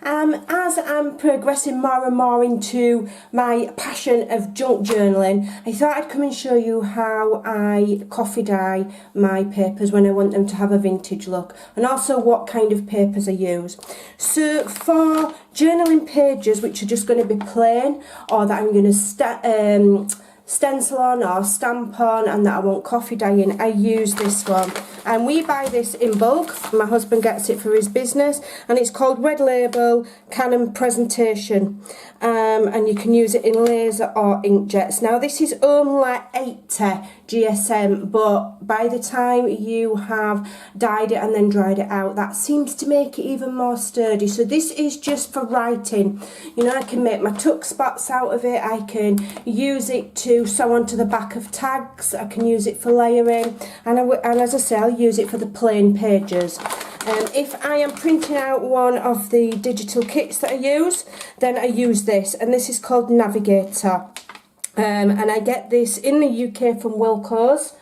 as I'm progressing more and more into my passion of junk journaling, I thought I'd come and show you how I coffee dye my papers when I want them to have a vintage look, and also what kind of papers I use. So for journaling pages which are just going to be plain, or that I'm going to stencil on or stamp on and that I want coffee dye in, I use this one. And we buy this in bulk. My husband gets it for his business, and it's called Red Label Canon Presentation. And you can use it in laser or inkjets. Now this is only 80 GSM, but by the time you have dyed it and then dried it out, that seems to make it even more sturdy. So this is just for writing. You know, I can make my tuck spots out of it. I can use it to sew onto the back of tags. I can use it for layering, and as I say, I'll use it for the plain pages. If I am printing out one of the digital kits that I use, then I use this, and this is called Navigator. And I get this in the UK from Wilco's,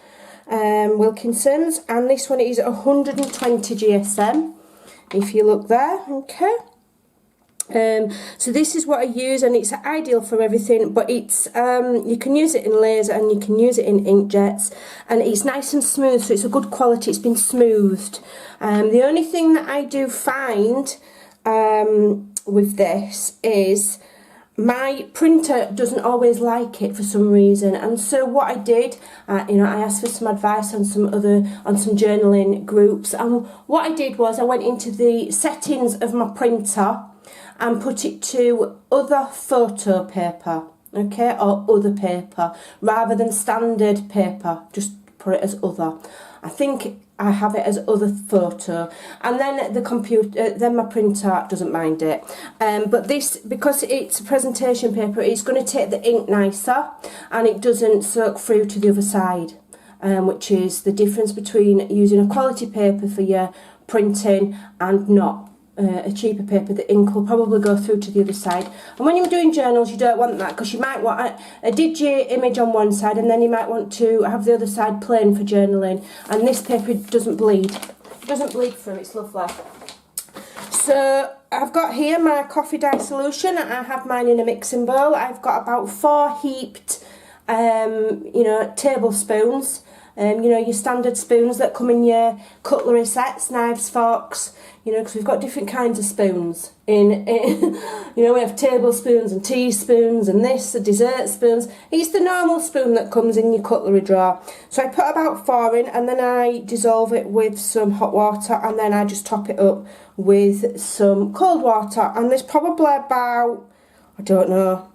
Wilkinson's, and this one is 120 GSM, if you look there, okay. So this is what I use, and it's ideal for everything, but it's you can use it in laser and you can use it in inkjets, and it's nice and smooth, so it's a good quality. It's been smoothed. The only thing that I do find with this is my printer doesn't always like it for some reason, and so what I did, you know, I asked for some advice on some journaling groups, and what I did was I went into the settings of my printer and put it to other photo paper, okay, or other paper, rather than standard paper. Just put it as other. I think I have it as other photo, and then the computer, then my printer doesn't mind it. But this, because it's a presentation paper, it's going to take the ink nicer, and it doesn't soak through to the other side, which is the difference between using a quality paper for your printing and not. A cheaper paper, the ink will probably go through to the other side, and when you're doing journals you don't want that, because you might want a digi image on one side and then you might want to have the other side plain for journaling, and this paper doesn't bleed. It doesn't bleed through, it's lovely. So I've got here my coffee dye solution. I have mine in a mixing bowl. I've got about 4 heaped you know, tablespoons. You know, your standard spoons that come in your cutlery sets, knives, forks, you know, because we've got different kinds of spoons. You know, we have tablespoons and teaspoons and this, the dessert spoons. It's the normal spoon that comes in your cutlery drawer. So I put about 4 in, and then I dissolve it with some hot water, and then I just top it up with some cold water. And there's probably about, I don't know,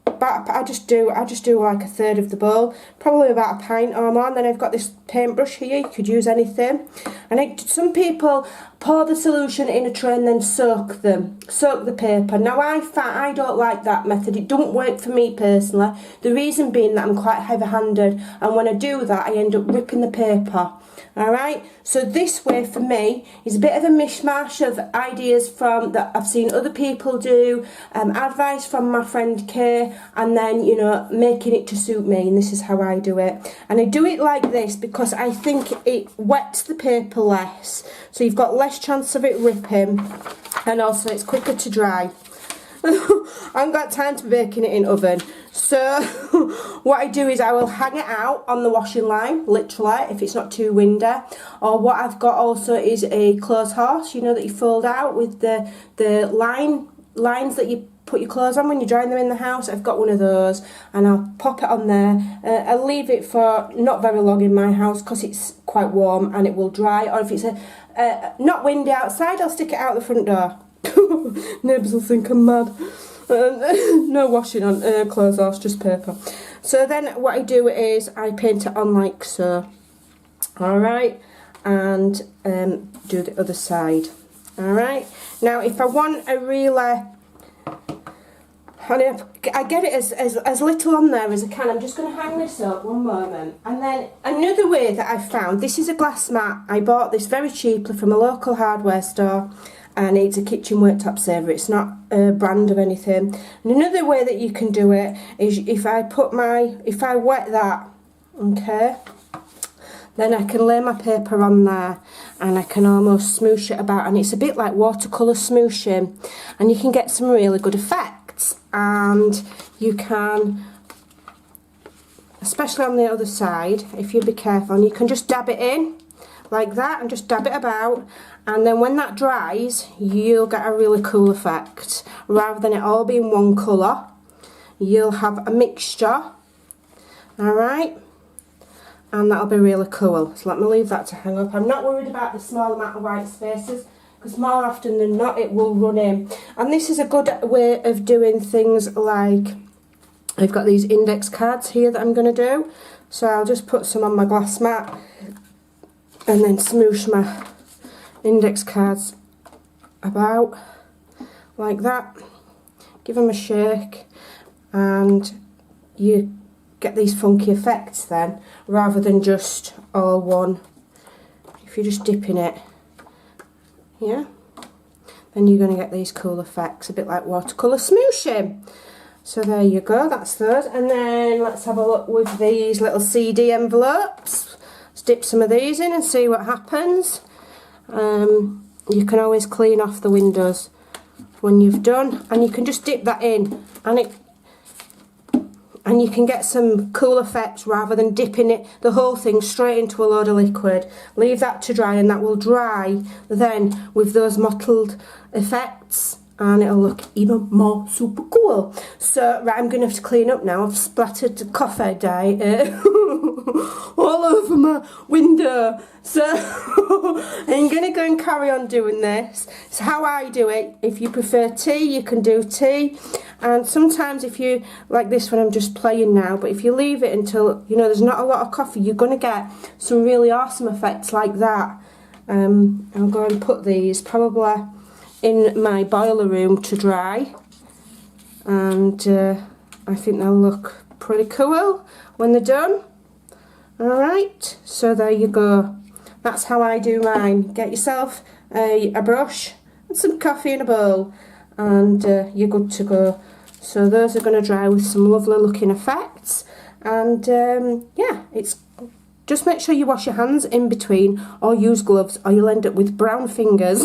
but I just do like 1/3 of the bowl, probably about a pint or more. And then I've got this paintbrush here, you could use anything. And some people pour the solution in a tray and then soak the paper. Now I don't like that method. It don't work for me personally. The reason being that I'm quite heavy-handed, and when I do that I end up ripping the paper. Alright, so this way for me is a bit of a mishmash of ideas from that I've seen other people do, advice from my friend Kay, and then, you know, making it to suit me, and this is how I do it. And I do it like this because I think it wets the paper less, so you've got less chance of it ripping, and also it's quicker to dry. I haven't got time to be baking it in oven, so what I do is I will hang it out on the washing line, literally, if it's not too windy. Or what I've got also is a clothes horse, you know, that you fold out with the lines that you put your clothes on when you're drying them in the house. I've got one of those, and I'll pop it on there. I'll leave it for not very long in my house because it's quite warm and it will dry. Or if it's not windy outside, I'll stick it out the front door. Neighbours will think I'm mad. No washing on clothes horse, just paper. So then what I do is I paint it on like so. Alright, and do the other side. Alright, now if I want a really, I get it as little on there as I can. I'm just going to hang this up one moment. And then another way that I found, this is a glass mat. I bought this very cheaply from a local hardware store, and it's a kitchen worktop saver. It's not a brand of anything. And another way that you can do it is if I wet that, okay, then I can lay my paper on there and I can almost smoosh it about, and it's a bit like watercolour smooshing, and you can get some really good effects. And you can, especially on the other side, if you be careful, and you can just dab it in like that and just dab it about, and then when that dries you'll get a really cool effect. Rather than it all being one colour, you'll have a mixture, alright, and that'll be really cool. So let me leave that to hang up. I'm not worried about the small amount of white spaces, because more often than not it will run in. And this is a good way of doing things like, I've got these index cards here that I'm going to do, so I'll just put some on my glass mat and then smoosh my index cards about like that, give them a shake, and you get these funky effects then, rather than just all one. If you're just dipping it, yeah, then you're going to get these cool effects, a bit like watercolour smooshing. So there you go, that's those. And then let's have a look with these little CD envelopes. Let's dip some of these in and see what happens. You can always clean off the windows when you've done, and you can just dip that in, and you can get some cool effects rather than dipping it, the whole thing, straight into a load of liquid. Leave that to dry, and that will dry then with those mottled effects, and it'll look even more super cool. So right, I'm going to have to clean up now. I've splattered the coffee dye all over my window. So I'm going to go and carry on doing this. It's how I do it. If you prefer tea, you can do tea. And sometimes if you, like this one I'm just playing now, but if you leave it until, you know, there's not a lot of coffee, you're going to get some really awesome effects like that. I'll go and put these probably in my boiler room to dry, and I think they'll look pretty cool when they're done. Alright, so there you go. That's how I do mine. Get yourself a brush and some coffee in a bowl, and you're good to go. So those are going to dry with some lovely looking effects, and yeah, it's just make sure you wash your hands in between, or use gloves, or you'll end up with brown fingers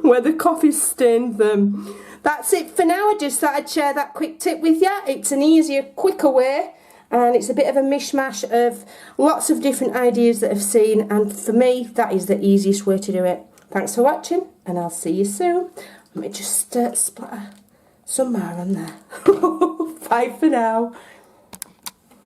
where the coffee stained them. That's it for now. I just thought I'd share that quick tip with you. It's an easier, quicker way, and it's a bit of a mishmash of lots of different ideas that I've seen, and for me that is the easiest way to do it. Thanks for watching, and I'll see you soon. Let me just splatter some more on there. Bye for now.